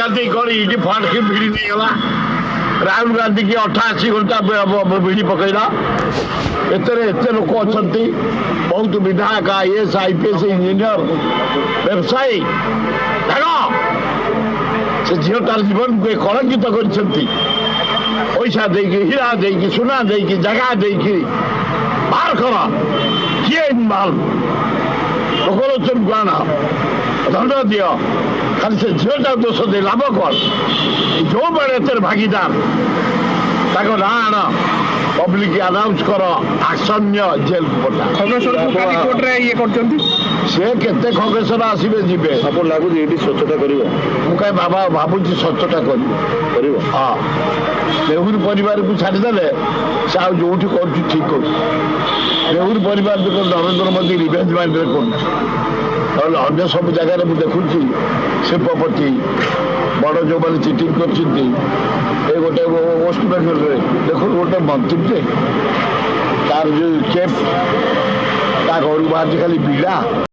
गांधी कौन इटी फंड की भिड़ी नहीं गला राहुल गांधी की 88 घंटा भिड़ी पकड़ा एते लोक अच्छा बहुत विधायक IAS IPS इंजीनियर व्यवसायी से झील तार जीवन को कलंकित कर पैसा देकी हीरा देकी सुना देकी जगह देकी बाहर कर किए इनवॉल्व लोकलोचन गाना दंड दि खाली से झीलटा दोष दे लाभ कौन जो बड़े तेरे भागीदार ना आण पब्लिक अनाउंस कर आसन्य जेल को पठा सी केते खगेश्वर आसवे जी आपको लगुच ये स्वच्छता कर मुझे बाबा भावुँ स्वच्छता कर हाँ देहुर परिवार को छाड़देले से आज जो कर ठीक कर देहुर परिवार जो नरेंद्र मोदी रिवेंज माइंड कर अन्य सब जगह मुझे देखुची शिल्पपति बड़ जो मैंने चिटिंग कर गोटे वेस्ट बेंगल देखो गोटे मंत्री तार जो चेफ ता घर बाहर खाली बीड़ा